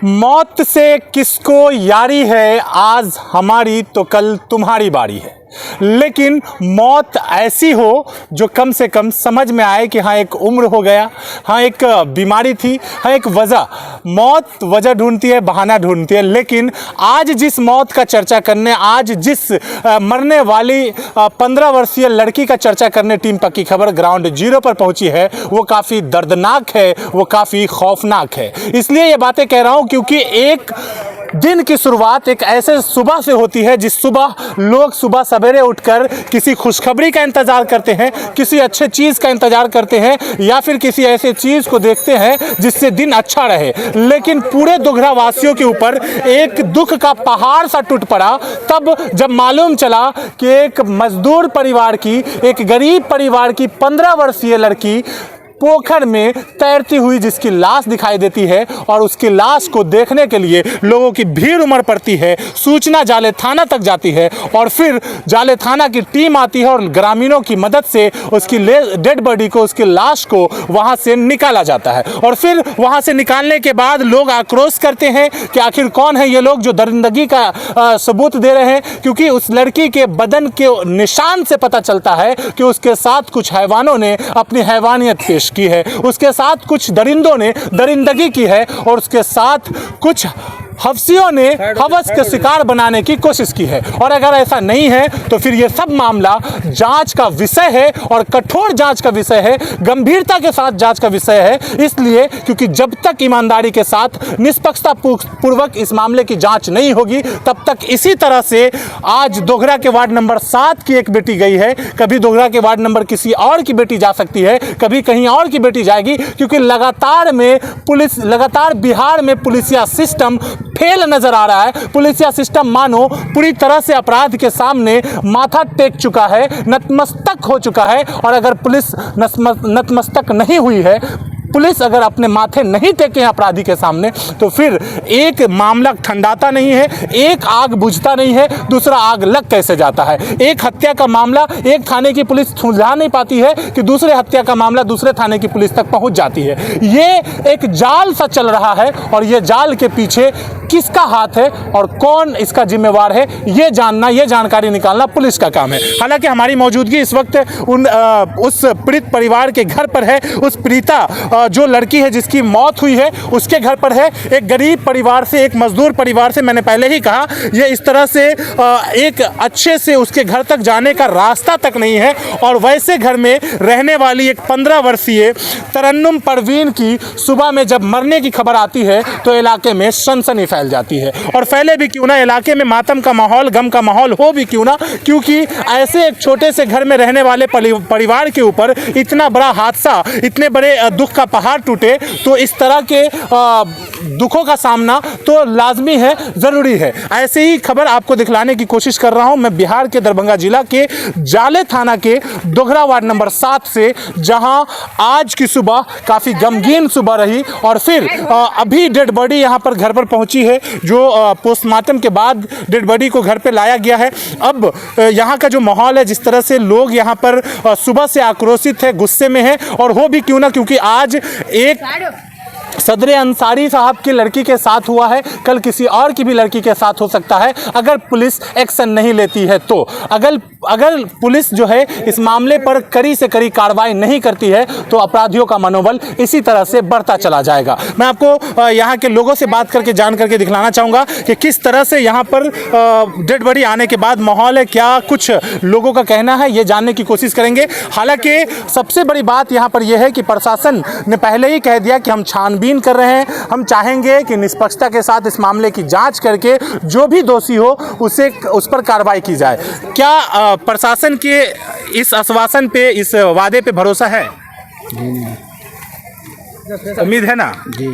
मौत से किसको यारी है, आज हमारी तो कल तुम्हारी बारी है। लेकिन मौत ऐसी हो जो कम से कम समझ में आए कि हाँ एक उम्र हो गया, हाँ एक बीमारी थी, हाँ एक वजह। मौत वजह ढूंढती है, बहाना ढूंढती है। लेकिन आज जिस मौत का चर्चा करने, आज जिस मरने वाली 15 वर्षीय लड़की का चर्चा करने टीम पक्की खबर ग्राउंड जीरो पर पहुंची है, वो काफ़ी दर्दनाक है, वो काफ़ी खौफनाक है। इसलिए ये बातें कह रहा हूं क्योंकि एक दिन की शुरुआत एक ऐसे सुबह से होती है जिस सुबह लोग सुबह सवेरे उठकर किसी खुशखबरी का इंतज़ार करते हैं, किसी अच्छे चीज़ का इंतज़ार करते हैं या फिर किसी ऐसे चीज़ को देखते हैं जिससे दिन अच्छा रहे। लेकिन पूरे दोघरा वासियों के ऊपर एक दुख का पहाड़ सा टूट पड़ा तब जब मालूम चला कि एक मजदूर परिवार की, एक गरीब परिवार की 15 वर्षीय लड़की पोखर में तैरती हुई जिसकी लाश दिखाई देती है और उसकी लाश को देखने के लिए लोगों की भीड़ उमड़ पड़ती है। सूचना जाले थाना तक जाती है और फिर जाले थाना की टीम आती है और ग्रामीणों की मदद से उसकी डेड बॉडी को, उसकी लाश को वहां से निकाला जाता है। और फिर वहां से निकालने के बाद लोग आक्रोश करते हैं कि आखिर कौन है ये लोग जो दरिंदगी का सबूत दे रहे हैं, क्योंकि उस लड़की के बदन के निशान से पता चलता है कि उसके साथ कुछ हैवानों ने अपनी हैवानियत पेश की है, उसके साथ कुछ दरिंदों ने दरिंदगी की है और उसके साथ कुछ हवसियों ने हवस के शिकार बनाने की कोशिश की है। और अगर ऐसा नहीं है तो फिर ये सब मामला जांच का विषय है और कठोर जांच का विषय है, गंभीरता के साथ जांच का विषय है। इसलिए क्योंकि जब तक ईमानदारी के साथ निष्पक्षता पूर्वक इस मामले की जांच नहीं होगी तब तक इसी तरह से आज दोघरा के वार्ड नंबर 7 की एक बेटी गई है, कभी दोघरा के वार्ड नंबर किसी और की बेटी जा सकती है, कभी कहीं और की बेटी जाएगी, क्योंकि लगातार बिहार में पुलिसिया सिस्टम फेल नजर आ रहा है। पुलिसिया सिस्टम मानो पूरी तरह से अपराध के सामने माथा टेक चुका है, नतमस्तक हो चुका है। और अगर पुलिस नतमस्तक नहीं हुई है, पुलिस अगर अपने माथे नहीं टेके अपराधी के सामने, तो फिर एक मामला ठंडाता नहीं है, एक आग बुझता नहीं है, दूसरा आग लग कैसे जाता है। एक हत्या का मामला एक थाने की पुलिस सुलझा नहीं पाती है कि दूसरे हत्या का मामला दूसरे थाने की पुलिस तक पहुंच जाती है। ये एक जाल सा चल रहा है और ये जाल के पीछे किसका हाथ है और कौन इसका जिम्मेवार है, ये जानना, ये जानकारी निकालना पुलिस का काम है। हालांकि हमारी मौजूदगी इस वक्त उस पीड़ित परिवार के घर पर है, उस पीड़िता जो लड़की है जिसकी मौत हुई है उसके घर पर है। एक गरीब परिवार से, एक मजदूर परिवार से, मैंने पहले ही कहा, ये इस तरह से एक अच्छे से उसके घर तक जाने का रास्ता तक नहीं है। और वैसे घर में रहने वाली एक 15 वर्षीय तरन्नुम परवीन की सुबह में जब मरने की खबर आती है तो इलाके में सनसनी फैल जाती है। और फैले भी क्यों ना, इलाके में मातम का माहौल, गम का माहौल हो भी क्यों ना, क्योंकि ऐसे एक छोटे से घर में रहने वाले परिवार के ऊपर इतना बड़ा हादसा, इतने बड़े दुख का पहाड़ टूटे तो इस तरह के दुखों का सामना तो लाजमी है, ज़रूरी है। ऐसे ही खबर आपको दिखलाने की कोशिश कर रहा हूं मैं बिहार के दरभंगा जिला के जाले थाना के दोघरा वार्ड नंबर 7 से, जहां आज की सुबह काफ़ी गमगीन सुबह रही और फिर अभी डेड बॉडी यहां पर घर पर पहुंची है, जो पोस्टमार्टम के बाद डेड बॉडी को घर पे लाया गया है। अब यहाँ का जो माहौल है, जिस तरह से लोग यहाँ पर सुबह से आक्रोशित है, गुस्से में है, और हो भी क्यों ना क्योंकि आज एक सदर अंसारी साहब की लड़की के साथ हुआ है, कल किसी और की भी लड़की के साथ हो सकता है अगर पुलिस एक्शन नहीं लेती है तो। अगर पुलिस जो है इस मामले पर कड़ी से कड़ी कार्रवाई नहीं करती है तो अपराधियों का मनोबल इसी तरह से बढ़ता चला जाएगा। मैं आपको यहाँ के लोगों से बात करके, जान करके दिखलाना चाहूँगा कि किस तरह से यहाँ पर डेड बॉडी आने के बाद माहौल है, क्या कुछ लोगों का कहना है, ये जानने की कोशिश करेंगे। हालांकि सबसे बड़ी बात यहाँ पर यह है कि प्रशासन ने पहले ही कह दिया कि हम छानबीन कर रहे हैं, हम चाहेंगे कि निष्पक्षता के साथ इस मामले की जांच करके जो भी दोषी हो उस पर कार्रवाई की जाए। क्या प्रशासन के इस आश्वासन पे, इस वादे पे भरोसा है? उम्मीद है ना जी,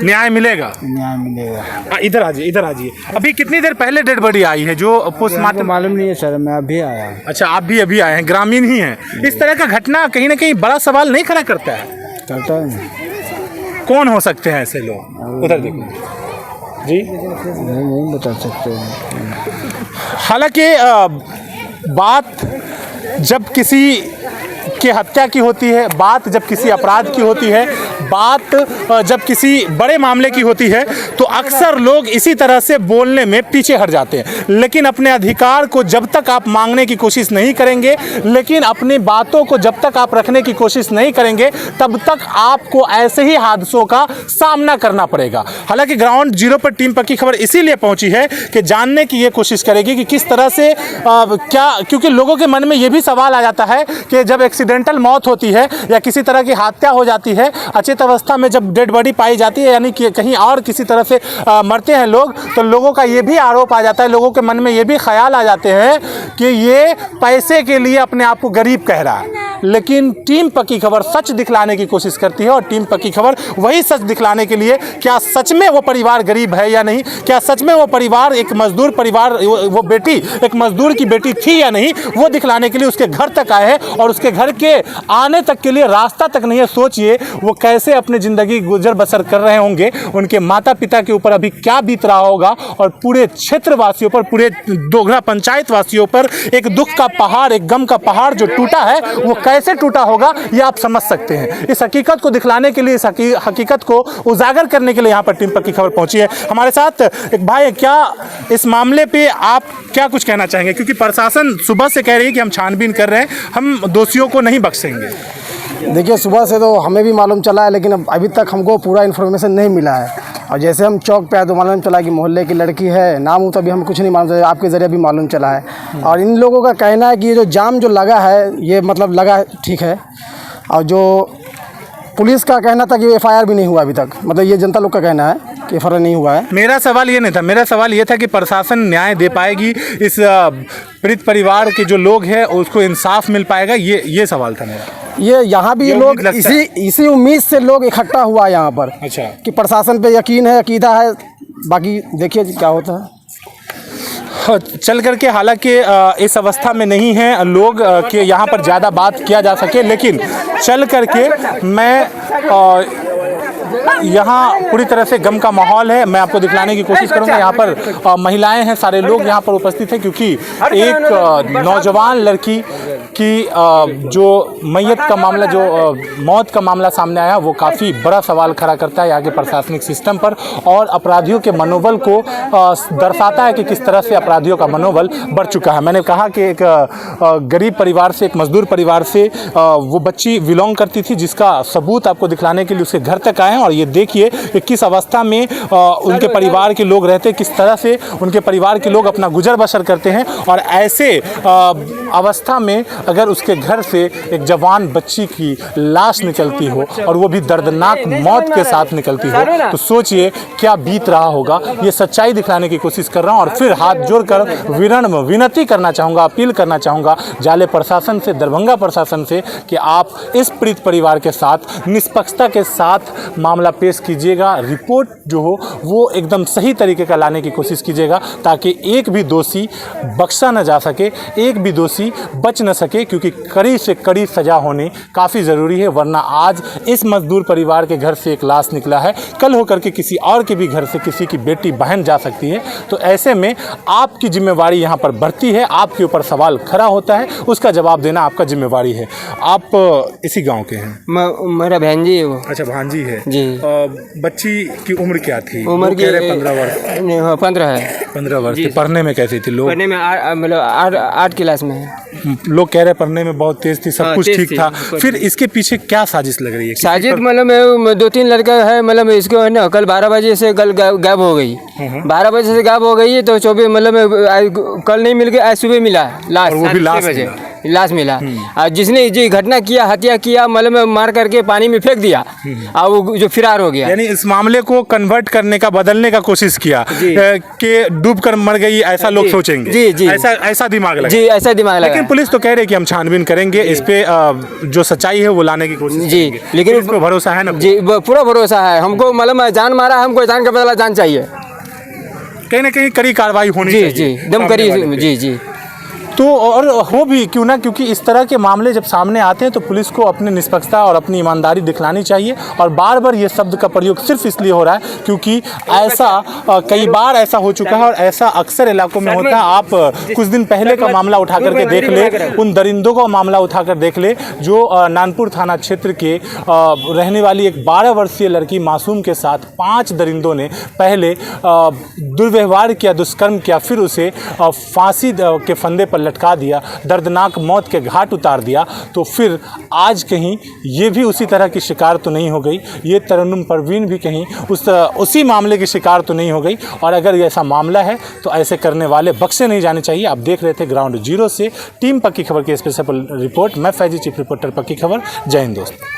न्याय मिलेगा? न्याय मिलेगा। इधर आ जाइए। अभी कितनी देर पहले डेड बॉडी आई है जो पोस्टमार्टम? मालूम नहीं है सर, मैं अभी आया। अच्छा, आप भी अभी आए हैं, ग्रामीण ही हैं। इस तरह का घटना कहीं ना कहीं बड़ा सवाल नहीं खड़ा करता है? करता है। कौन हो सकते हैं ऐसे लोग? उधर देखो जी, नहीं बता सकते। हालांकि बात जब किसी की हत्या की होती है, बात जब किसी अपराध की होती है, बात जब किसी बड़े मामले की होती है तो अक्सर लोग इसी तरह से बोलने में पीछे हट जाते हैं, लेकिन अपने अधिकार को जब तक आप मांगने की कोशिश नहीं करेंगे, लेकिन अपनी बातों को जब तक आप रखने की कोशिश नहीं करेंगे, तब तक आपको ऐसे ही हादसों का सामना करना पड़ेगा। हालांकि ग्राउंड जीरो पर टीम पक्की खबर इसीलिए पहुंची है कि जानने की ये कोशिश करेगी कि किस तरह से क्या, क्योंकि लोगों के मन में ये भी सवाल आ जाता है कि जब एक्सीडेंटल मौत होती है या किसी तरह की हत्या हो जाती है, अचेत अवस्था में जब डेड बॉडी पाई जाती है, यानी कि कहीं और किसी तरह से मरते हैं लोग, तो लोगों का ये भी आरोप आ जाता है, लोगों के मन में ये भी ख्याल आ जाते हैं कि ये पैसे के लिए अपने आप को गरीब कह रहा है। लेकिन टीम पक्की खबर सच दिखलाने की कोशिश करती है, और टीम पक्की खबर वही सच दिखलाने के लिए, क्या सच में वो परिवार गरीब है या नहीं, क्या सच में वो परिवार एक मजदूर परिवार, वो बेटी एक मजदूर की बेटी थी या नहीं, वो दिखलाने के लिए उसके घर तक आए हैं। और उसके घर के आने तक के लिए रास्ता तक नहीं है। सोचिए वो कैसे अपनी ज़िंदगी गुजर बसर कर रहे होंगे, उनके माता पिता के ऊपर अभी क्या बीत रहा होगा, और पूरे क्षेत्रवासियों पर, पूरे डोगरा पंचायत वासियों पर एक दुख का पहाड़, एक गम का पहाड़ जो टूटा है, वो कैसे टूटा होगा ये आप समझ सकते हैं। इस हकीकत को दिखलाने के लिए, इस हकीकत को उजागर करने के लिए यहाँ पर टीम पक्की खबर पहुंची है। हमारे साथ एक भाई है, क्या इस मामले पे आप क्या कुछ कहना चाहेंगे? क्योंकि प्रशासन सुबह से कह रही है कि हम छानबीन कर रहे हैं, हम दोषियों को नहीं बख्शेंगे। देखिए, सुबह से तो हमें भी मालूम चला है, लेकिन अभी तक हमको पूरा इन्फॉर्मेशन नहीं मिला है। और जैसे हम चौक पे आए तो मालूम चला कि मोहल्ले की लड़की है, नाम वो तभी हमें कुछ नहीं मालूम था, आपके ज़रिए भी मालूम चला है। और इन लोगों का कहना है कि ये जो जाम जो लगा है, ये मतलब लगा ठीक है, और जो पुलिस का कहना था कि FIR भी नहीं हुआ अभी तक, मतलब ये जनता लोग का कहना है कि FIR नहीं हुआ है। मेरा सवाल ये नहीं था, मेरा सवाल ये था कि प्रशासन न्याय दे पाएगी, इस पीड़ित परिवार के जो लोग हैं उसको इंसाफ मिल पाएगा, ये सवाल था मेरा। ये यहाँ भी ये लोग इसी उम्मीद से लोग इकट्ठा हुआ है यहाँ पर। अच्छा, कि प्रशासन पे यकीन है, अकीदा है, बाकी देखिए क्या होता है। चल करके हालांकि इस अवस्था में नहीं है लोग कि यहाँ पर ज़्यादा बात किया जा सके, लेकिन चल करके मैं यहाँ पूरी तरह से गम का माहौल है, मैं आपको दिखलाने की कोशिश करूँगा। यहाँ पर महिलाएं हैं, सारे लोग यहाँ पर उपस्थित हैं, क्योंकि एक नौजवान लड़की की जो मैयत का मामला, जो मौत का मामला सामने आया, वो काफ़ी बड़ा सवाल खड़ा करता है यहाँ के प्रशासनिक सिस्टम पर, और अपराधियों के मनोबल को दर्शाता है कि किस तरह से अपराधियों का मनोबल बढ़ चुका है। मैंने कहा कि एक गरीब परिवार से, एक मजदूर परिवार से वो बच्ची बिलोंग करती थी, जिसका सबूत आपको दिखलाने के लिए उसके घर तक आए हैं। और ये देखिए कि किस अवस्था में उनके परिवार के लोग रहते हैं, किस तरह से उनके परिवार के लोग अपना गुजर बसर करते हैं। और ऐसे अवस्था में अगर उसके घर से एक जवान बच्ची की लाश निकलती हो, और वो भी दर्दनाक मौत के साथ निकलती हो, तो सोचिए क्या बीत रहा होगा। ये सच्चाई दिखलाने की कोशिश कर रहा हूँ, और फिर हाथ जोड़कर विनती करना चाहूँगा, अपील करना चाहूँगा जाले प्रशासन से, दरभंगा प्रशासन से, कि आप इस पीड़ित परिवार के साथ निष्पक्षता के साथ मामला पेश कीजिएगा। रिपोर्ट जो हो वो एकदम सही तरीके का लाने की कोशिश कीजिएगा, ताकि एक भी दोषी बख्शा न जा सके, एक भी दोषी बच न सके, क्योंकि कड़ी से कड़ी सज़ा होनी काफ़ी ज़रूरी है। वरना आज इस मजदूर परिवार के घर से एक लाश निकला है, कल होकर के किसी और के भी घर से किसी की बेटी बहन जा सकती है। तो ऐसे में आपकी जिम्मेवारी यहाँ पर बढ़ती है, आपके ऊपर सवाल खड़ा होता है, उसका जवाब देना आपका जिम्मेवारी है। आप इसी गाँव के हैं? मेरा भांजी है वो। अच्छा, भांजी है जी। बच्ची की उम्र क्या थी? उम्र की 15 वर्ष। 15 है। 15 वर्ष। पढ़ने में कैसी थी? लोग पढ़ने में मतलब 8 क्लास में है। लोग कह रहे पढ़ने में बहुत तेज थी, सब कुछ ठीक था। फिर इसके पीछे क्या साजिश लग रही है? साजिश मतलब 2-3 लड़का है, मतलब इसको है ना, कल 12 बजे से कल गायब हो गई। 12 बजे से गायब हो गई है, तो 24 मतलब कल नहीं मिल गई, आज सुबह मिला लास्ट, वो भी लाश मिला। और जिसने ये घटना किया, हत्या किया, मतलब मार करके पानी में फेंक दिया, और वो जो फरार हो गया। यानी इस मामले को कन्वर्ट करने का, बदलने का कोशिश किया कि डूब कर मर गई, ऐसा लोग सोचेंगे। जी जी, ऐसा दिमाग लगा। जी, ऐसा दिमाग लगा। लेकिन पुलिस तो कह रही है कि हम छानबीन करेंगे, इस पे जो सच्चाई है वो लाने की कोशिश जी, लेकिन इस पे भरोसा है ना? जी, पूरा भरोसा है हमको। मतलब जान मारा, हमको जान का बदला जान चाहिए, कहीं ना कहीं कड़ी कार्रवाई होनी चाहिए। जी, दम करी। जी जी। तो और हो भी क्यों ना, क्योंकि इस तरह के मामले जब सामने आते हैं तो पुलिस को अपनी निष्पक्षता और अपनी ईमानदारी दिखलानी चाहिए। और बार बार ये शब्द का प्रयोग सिर्फ इसलिए हो रहा है क्योंकि ऐसा कई बार ऐसा हो चुका है और ऐसा अक्सर इलाकों में होता है। आप कुछ दिन पहले का मामला उठा करके देख ले, उन दरिंदों का मामला उठाकर देख ले जो नानपुर थाना क्षेत्र के रहने वाली एक 12 वर्षीय लड़की मासूम के साथ 5 दरिंदों ने पहले दुर्व्यवहार किया, दुष्कर्म किया, फिर उसे फांसी के फंदे पर लटका दिया, दर्दनाक मौत के घाट उतार दिया। तो फिर आज कहीं ये भी उसी तरह की शिकार तो नहीं हो गई, ये तरन्नुम परवीन भी कहीं उसी मामले की शिकार तो नहीं हो गई। और अगर ये ऐसा मामला है तो ऐसे करने वाले बख्शे नहीं जाने चाहिए। आप देख रहे थे ग्राउंड जीरो से टीम पक्की खबर की स्पेशल रिपोर्ट। मैं फैजी, चीफ रिपोर्टर पक्की खबर। जय हिंद दोस्त।